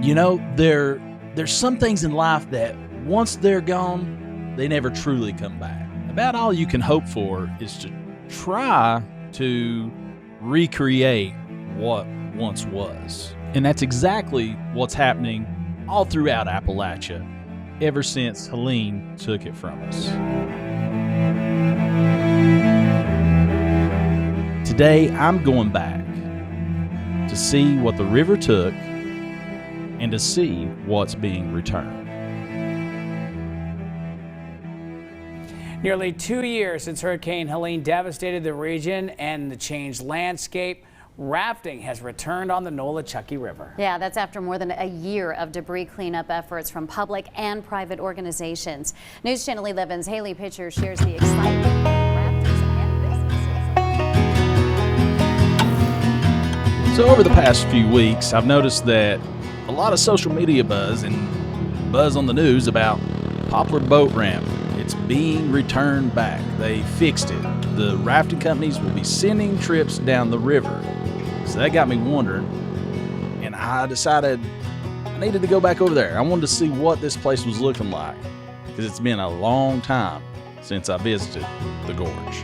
You know, there's some things in life that once they're gone, they never truly come back. About all you can hope for is to try to recreate what once was. And that's exactly what's happening all throughout Appalachia ever since Helene took it from us. Today, I'm going back to see what the river took and to see what's being returned. Nearly 2 years since Hurricane Helene devastated the region and the changed landscape, rafting has returned on the Nolichucky River. Yeah, that's after more than a year of debris cleanup efforts from public and private organizations. News Channel 11's Haley Pitcher shares the excitement of rafters and businesses. So over the past few weeks, I've noticed that a lot of social media buzz and buzz on the news about Poplar Boat Ramp. It's being returned back. They fixed it. The rafting companies will be sending trips down the river. So that got me wondering, and I decided I needed to go back over there. I wanted to see what this place was looking like, because it's been a long time since I visited the Gorge.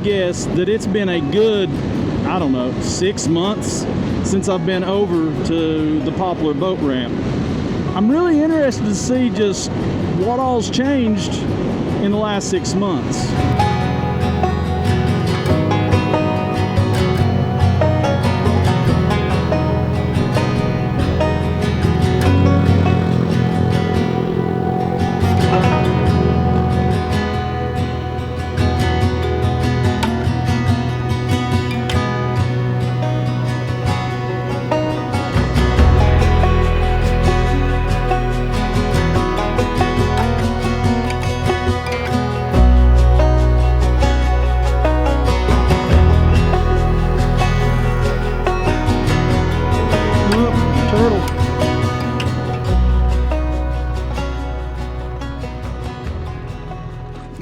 Guess that it's been a good, 6 months since I've been over to the Poplar Boat Ramp. I'm really interested to see just what all's changed in the last 6 months.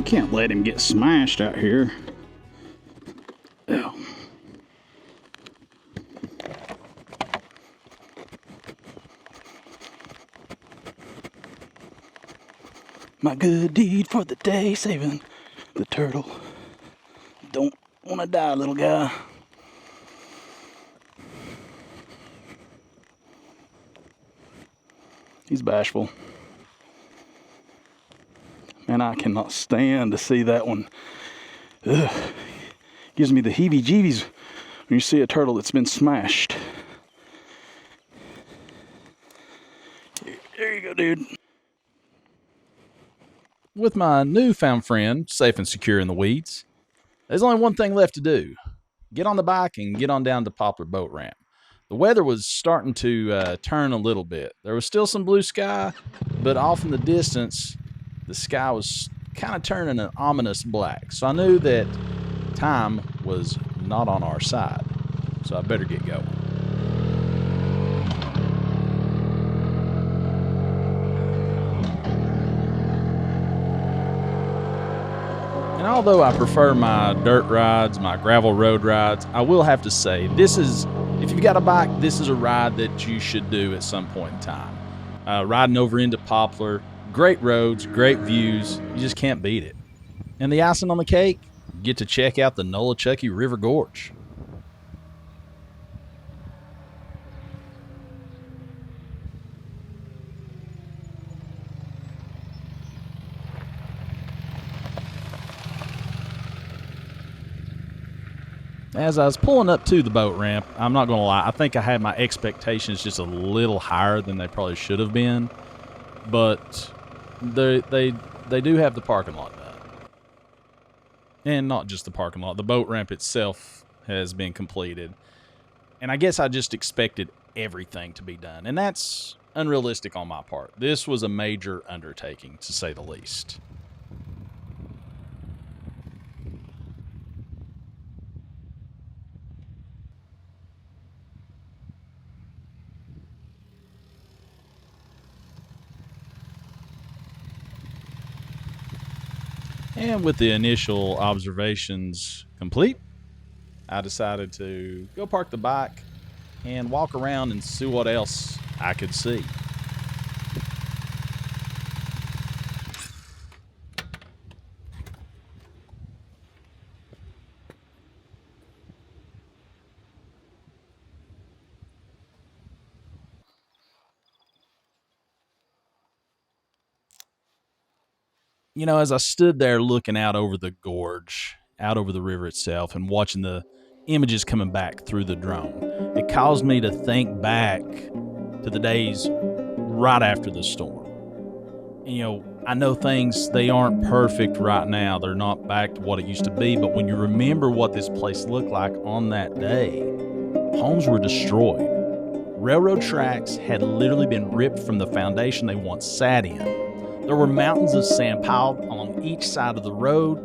Can't let him get smashed out here. Oh. My good deed for the day, saving the turtle. Don't want to die, little guy. He's bashful. And I cannot stand to see that one. Ugh. Gives me the heebie-jeebies when you see a turtle that's been smashed. There you go, dude. With my newfound friend safe and secure in the weeds, there's only one thing left to do. Get on the bike and get on down to Poplar Boat Ramp. The weather was starting to turn a little bit. There was still some blue sky, but off in the distance, the sky was kind of turning an ominous black. So I knew that time was not on our side. So I better get going. And although I prefer my dirt rides, my gravel road rides, I will have to say, if you've got a bike, this is a ride that you should do at some point in time. Riding over into Poplar, great roads, great views, you just can't beat it. And the icing on the cake, you get to check out the Nolichucky River Gorge. As I was pulling up to the boat ramp, I'm not going to lie, I think I had my expectations just a little higher than they probably should have been. But they do have the parking lot done. And not just the parking lot. The boat ramp itself has been completed. And I guess I just expected everything to be done. And that's unrealistic on my part. This was a major undertaking, to say the least. And with the initial observations complete, I decided to go park the bike and walk around and see what else I could see. You know, as I stood there looking out over the gorge, out over the river itself, and watching the images coming back through the drone, it caused me to think back to the days right after the storm. And, you know, I know things, they aren't perfect right now. They're not back to what it used to be. But when you remember what this place looked like on that day, homes were destroyed. Railroad tracks had literally been ripped from the foundation they once sat in. There were mountains of sand piled along each side of the road,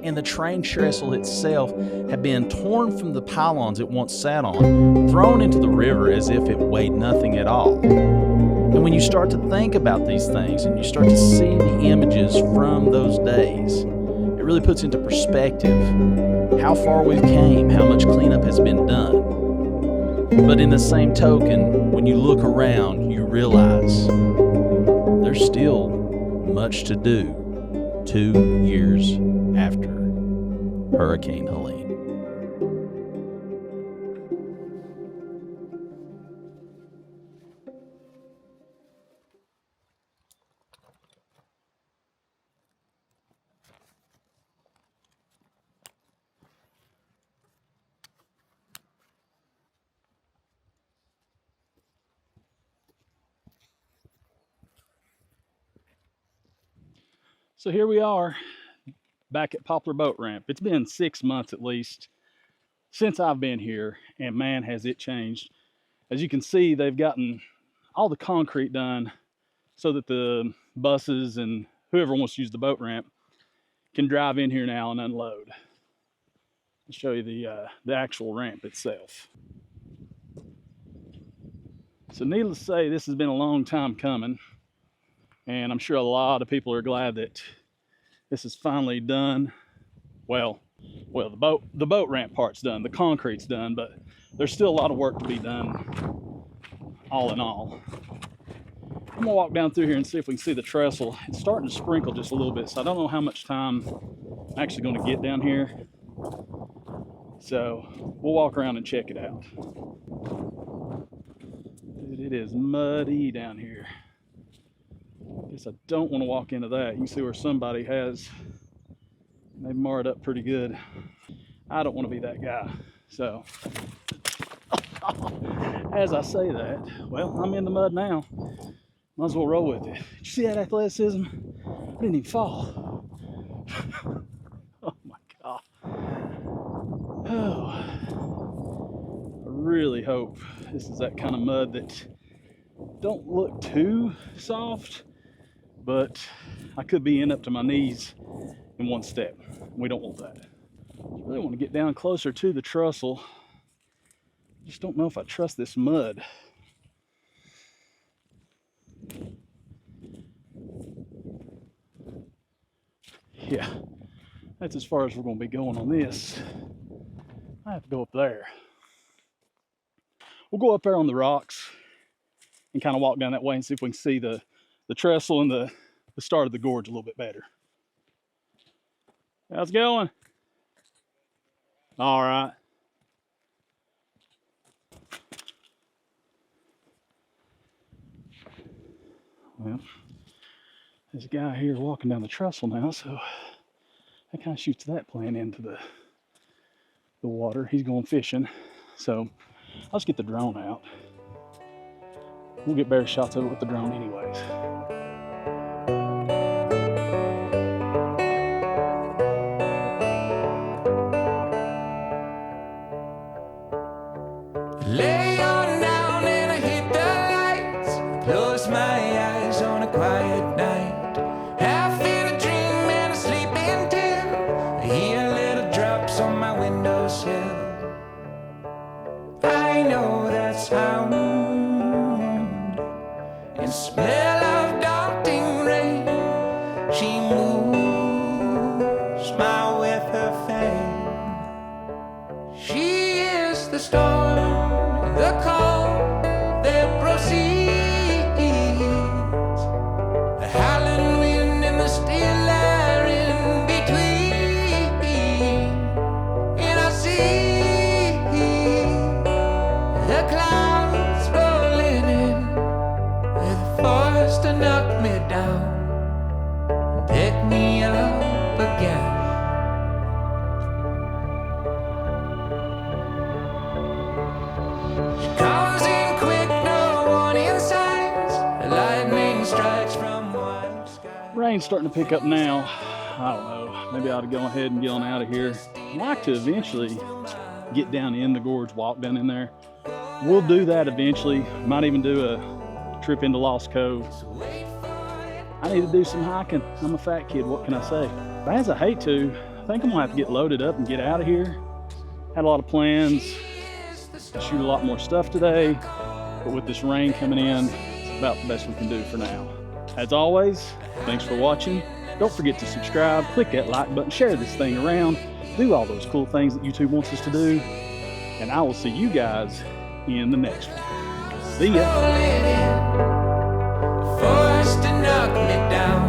and the train trestle itself had been torn from the pylons it once sat on, thrown into the river as if it weighed nothing at all. And when you start to think about these things and you start to see the images from those days, it really puts into perspective how far we've came, how much cleanup has been done. But in the same token, when you look around, you realize there's still much to do 2 years after Hurricane Helene. So here we are back at Poplar Boat Ramp. It's been 6 months at least since I've been here, and man, has it changed. As you can see, they've gotten all the concrete done so that the buses and whoever wants to use the boat ramp can drive in here now and unload. I'll show you the actual ramp itself. So needless to say, this has been a long time coming. And I'm sure a lot of people are glad that this is finally done. Well, the boat ramp part's done, the concrete's done, but there's still a lot of work to be done, all in all. I'm gonna walk down through here and see if we can see the trestle. It's starting to sprinkle just a little bit, so I don't know how much time I'm actually gonna get down here. So we'll walk around and check it out. Dude, it is muddy down here. Guess I don't want to walk into that. You can see where somebody has, they've marred up pretty good. I don't want to be that guy. So, as I say that, well, I'm in the mud now. Might as well roll with it. Did you see that athleticism? I didn't even fall. Oh my God. Oh. I really hope this is that kind of mud that don't look too soft, but I could be in up to my knees in one step. We don't want that. I really want to get down closer to the trestle. Just don't know if I trust this mud. Yeah, that's as far as we're going to be going on this. I have to go up there. We'll go up there on the rocks and kind of walk down that way and see if we can see the trestle and the start of the gorge a little bit better. How's it going? All right. Well, there's a guy here walking down the trestle now, so that kind of shoots that plan into the water. He's going fishing, so I'll just get the drone out. We'll get better shots of it with the drone anyways. Lay on down and I hit the lights. Close my eyes on a quiet night. Half in a dream and asleep until I hear little drops on my windowsill. I know that sound and smell of daunting rain. She moves my with her fan. She is the storm and the calm that proceeds, the howling wind and the still air in between. And I see the clouds rolling in with force to knock me down, pick me up again. She comes in quick, no warning signs. The lightning strikes from white sky. Rain's starting to pick up now. I don't know. Maybe I ought to go ahead and get on out of here. I'd like to eventually get down in the gorge, walk down in there. We'll do that eventually. Might even do a trip into Lost Cove. I need to do some hiking. I'm a fat kid, what can I say? But as I hate to, I think I'm gonna have to get loaded up and get out of here. Had a lot of plans to shoot a lot more stuff today, but with this rain coming in, it's about the best we can do for now. As always, thanks for watching. Don't forget to subscribe, click that like button, share this thing around, do all those cool things that YouTube wants us to do, and I will see you guys in the next one. See ya. Forced to knock me down.